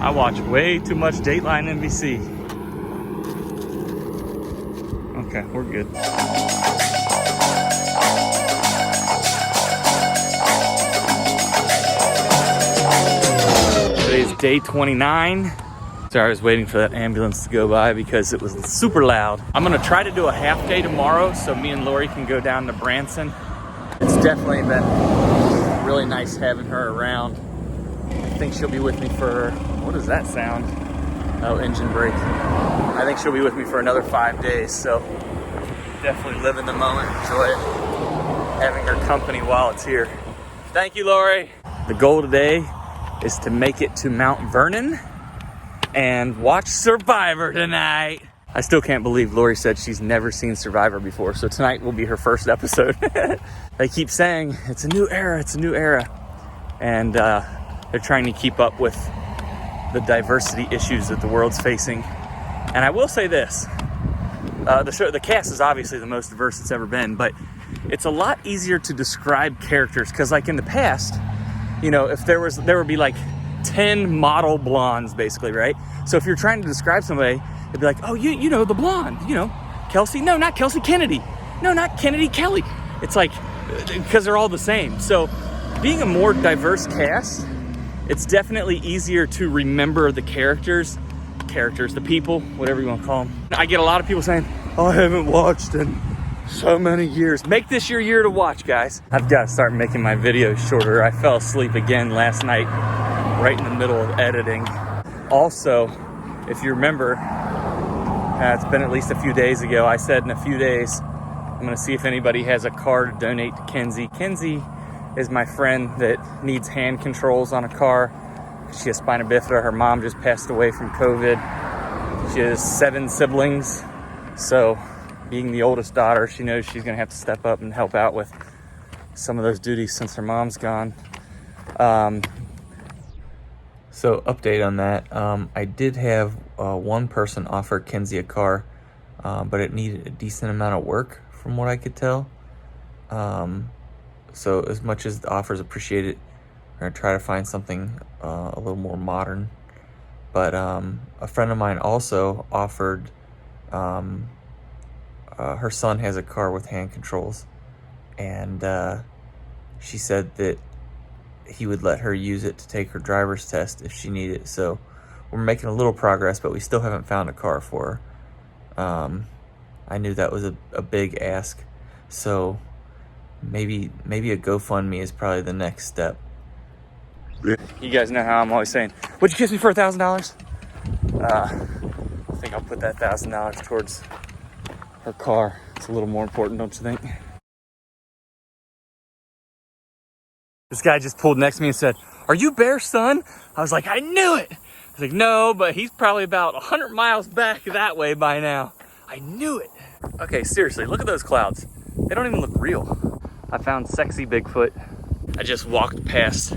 I watch way too much Dateline NBC. Okay, we're good. Today's day 29. Sorry, I was waiting for that ambulance to go by because it was super loud. I'm gonna try to do a half day tomorrow so me and Lori can go down to Bearsun. It's definitely been really nice having her around. I think she'll be with me for, what is that sound? Oh, engine brake. I think she'll be with me for another 5 days, so definitely live in the moment, enjoy it, having her company while it's here. Thank you, Lori. The goal today is to make it to Mount Vernon and watch Survivor tonight. I still can't believe Lori said she's never seen Survivor before, so tonight will be her first episode. They keep saying, it's a new era, it's a new era. And they're trying to keep up with the diversity issues that the world's facing. And I will say this, the cast is obviously the most diverse it's ever been, but it's a lot easier to describe characters, because like in the past, you know, if there would be like 10 model blondes basically, right? So if you're trying to describe somebody, it'd be like, oh, you know, the blonde, you know, Kelsey, no, not Kelsey Kennedy, no, not Kennedy Kelly. It's like, because they're all the same. So being a more diverse cast, it's definitely easier to remember the characters, the people, whatever you want to call them. I get a lot of people saying, oh, I haven't watched in so many years. Make this your year to watch, guys. I've got to start making my videos shorter. I fell asleep again last night, right in the middle of editing. Also, if you remember, it's been at least a few days ago, I said in a few days, I'm gonna see if anybody has a car to donate to Kenzie. Kenzie is my friend that needs hand controls on a car. She has spina bifida. Her mom just passed away from COVID. She has 7 siblings. So being the oldest daughter, she knows she's gonna have to step up and help out with some of those duties since her mom's gone. So update on that. I did have one person offer Kenzie a car, but it needed a decent amount of work from what I could tell. So as much as the offer is appreciated, we're gonna try to find something a little more modern. But a friend of mine also offered, her son has a car with hand controls, and she said that he would let her use it to take her driver's test if she needed it. So we're making a little progress, but we still haven't found a car for her. I knew that was a big ask, so maybe a GoFundMe is probably the next step. You guys know how I'm always saying, would you kiss me for $1,000? I think I'll put that $1,000 towards her car. It's a little more important, don't you think? This guy just pulled next to me and said, are you Bearsun? I was like, I knew it. I was like, no, but he's probably about 100 miles back that way by now. I knew it. Okay, seriously, look at those clouds. They don't even look real. I found sexy Bigfoot. I just walked past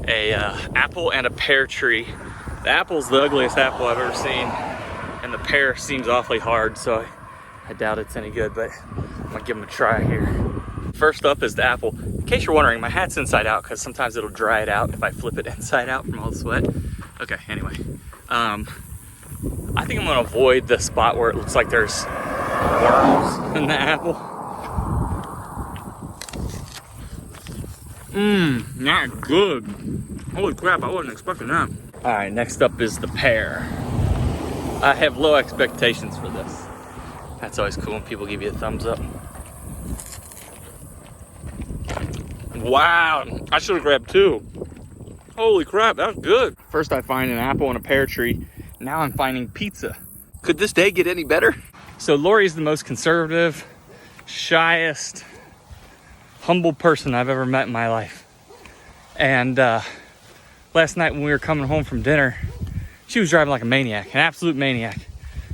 a apple and a pear tree. The apple's the ugliest apple I've ever seen, and the pear seems awfully hard, so I doubt it's any good, but I'm gonna give them a try here. First up is the apple. In case you're wondering, my hat's inside out because sometimes it'll dry it out if I flip it inside out from all the sweat. Okay, anyway. I think I'm gonna avoid the spot where it looks like there's worms in the apple. Not good. Holy crap, I wasn't expecting that. All right, next up is the pear. I have low expectations for this. That's always cool when people give you a thumbs up. Wow, I should have grabbed 2. Holy crap, that was good. First I find an apple and a pear tree. Now I'm finding pizza. Could this day get any better? So Lori's the most conservative, shyest, humble person I've ever met in my life. And last night when we were coming home from dinner, she was driving like a maniac, an absolute maniac.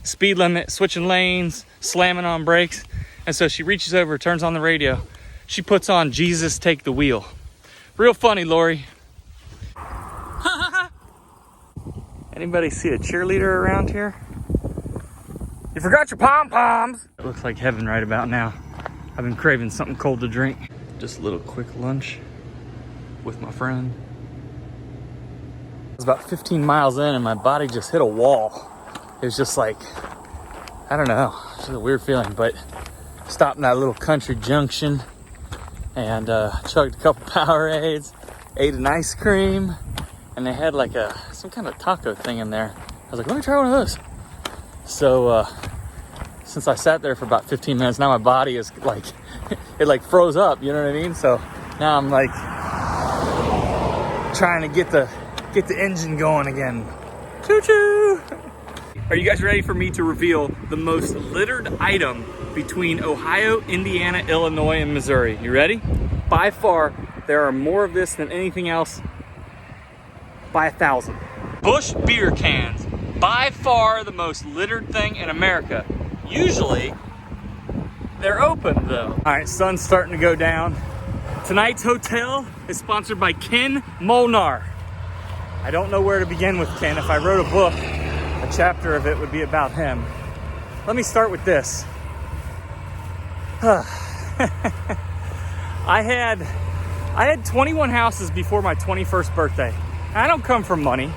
Speed limit, switching lanes, slamming on brakes. And so she reaches over, turns on the radio. She puts on Jesus Take the Wheel. Real funny, Lori. Anybody see a cheerleader around here? You forgot your pom-poms. It looks like heaven right about now. I've been craving something cold to drink. Just a little quick lunch with my friend. about 15 miles in and my body just hit a wall. It was just like, I don't know, it's a weird feeling, but stopped in that little country junction and chugged a couple Powerades, ate an ice cream, and they had like some kind of taco thing in there. I was like, let me try one of those. So since I sat there for about 15 minutes, now my body is like, it like froze up, you know what I mean? So now I'm like trying to get the engine going again. Choo choo! Are you guys ready for me to reveal the most littered item between Ohio, Indiana, Illinois, and Missouri? You ready? By far, there are more of this than anything else by 1,000. Busch beer cans. By far the most littered thing in America. Usually, they're open though. All right, sun's starting to go down. Tonight's hotel is sponsored by Ken Molnar. I don't know where to begin with Ken. If I wrote a book, a chapter of it would be about him. Let me start with this. I had 21 houses before my 21st birthday. I don't come from money,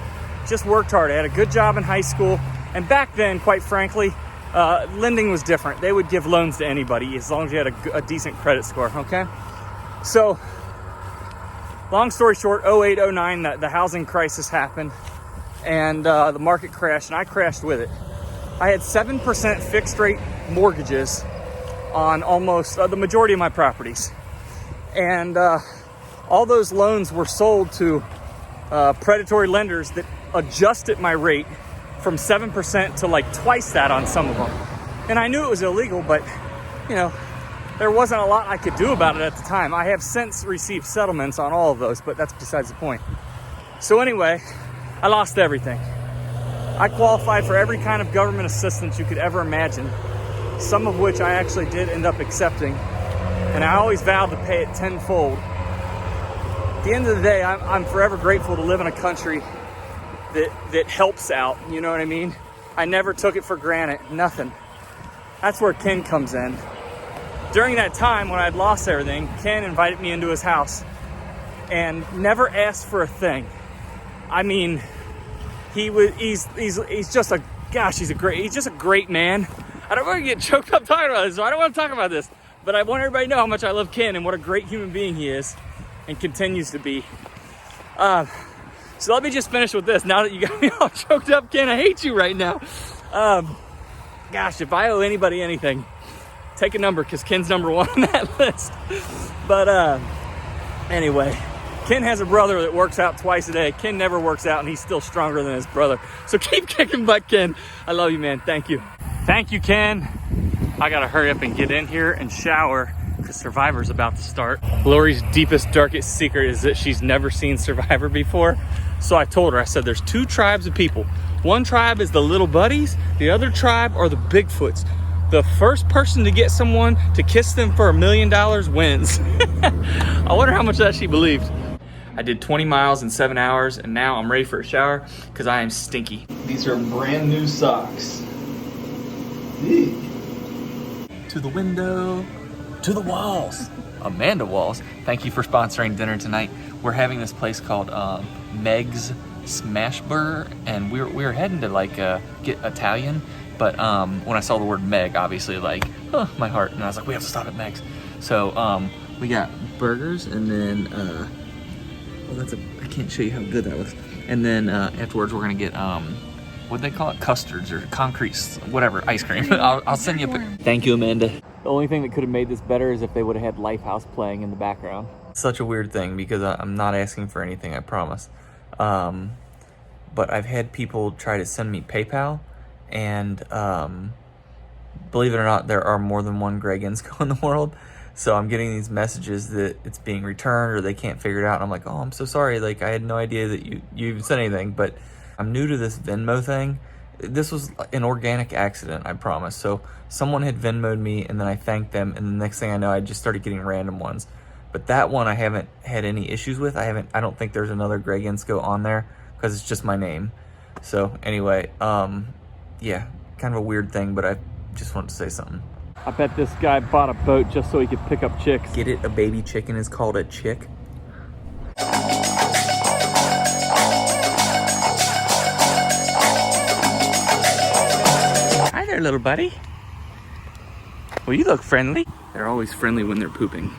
just worked hard. I had a good job in high school, and back then, quite frankly, lending was different. They would give loans to anybody as long as you had a decent credit score, okay? So, long story short, 08, 09, the housing crisis happened, and the market crashed, and I crashed with it. I had 7% fixed rate mortgages on almost the majority of my properties. And all those loans were sold to predatory lenders that adjusted my rate from 7% to like twice that on some of them. And I knew it was illegal, but you know, there wasn't a lot I could do about it at the time. I have since received settlements on all of those, but that's besides the point. So anyway, I lost everything. I qualified for every kind of government assistance you could ever imagine, some of which I actually did end up accepting, and I always vowed to pay it tenfold. At the end of the day, I'm forever grateful to live in a country that helps out, you know what I mean? I never took it for granted, nothing. That's where Ken comes in. During that time when I'd lost everything, Ken invited me into his house and never asked for a thing. I mean, he's just a great man. I don't want to get choked up talking about this, so I don't want to talk about this, but I want everybody to know how much I love Ken and what a great human being he is and continues to be. So let me just finish with this. Now that you got me all choked up, Ken, I hate you right now. Gosh, if I owe anybody anything, take a number, because Ken's number one on that list. But anyway, Ken has a brother that works out twice a day. Ken never works out, and he's still stronger than his brother. So keep kicking butt, Ken. I love you, man. Thank you. Thank you, Ken. I gotta hurry up and get in here and shower because Survivor's about to start. Lori's deepest, darkest secret is that she's never seen Survivor before. So I told her, I said, there's two tribes of people. One tribe is the little buddies. The other tribe are the Bigfoots. The first person to get someone to kiss them for $1 million wins. I wonder how much that she believed. I did 20 miles in 7 hours, and now I'm ready for a shower because I am stinky. These are brand new socks. Eek. To the window, to the walls. Amanda Walls, thank you for sponsoring dinner tonight. We're having this place called Meg's Smash Burger, and we're heading to like get Italian. But when I saw the word Meg, obviously like, oh, my heart, and I was like, we have to stop at Meg's. So we got burgers, and then I can't show you how good that was. And then afterwards we're gonna get what'd they call it? Custards or concrete, whatever, ice cream. I'll send you a picture. Thank you, Amanda. The only thing that could have made this better is if they would have had Lifehouse playing in the background. Such a weird thing because I'm not asking for anything, I promise. But I've had people try to send me PayPal, and believe it or not, there are more than one Greg Insco in the world. So I'm getting these messages that it's being returned or they can't figure it out. And I'm like, oh, I'm so sorry. Like, I had no idea that you even said anything. But I'm new to this Venmo thing. This was an organic accident, I promise. So someone had Venmo'd me, and then I thanked them, and the next thing I know, I just started getting random ones. But that one I haven't had any issues with. I don't think there's another Greg Insco on there because it's just my name. So anyway, yeah, kind of a weird thing, but I just wanted to say something. I bet this guy bought a boat just so he could pick up chicks. Get it? A baby chicken is called a chick. there, little buddy. Well, you look friendly. They're always friendly when they're pooping.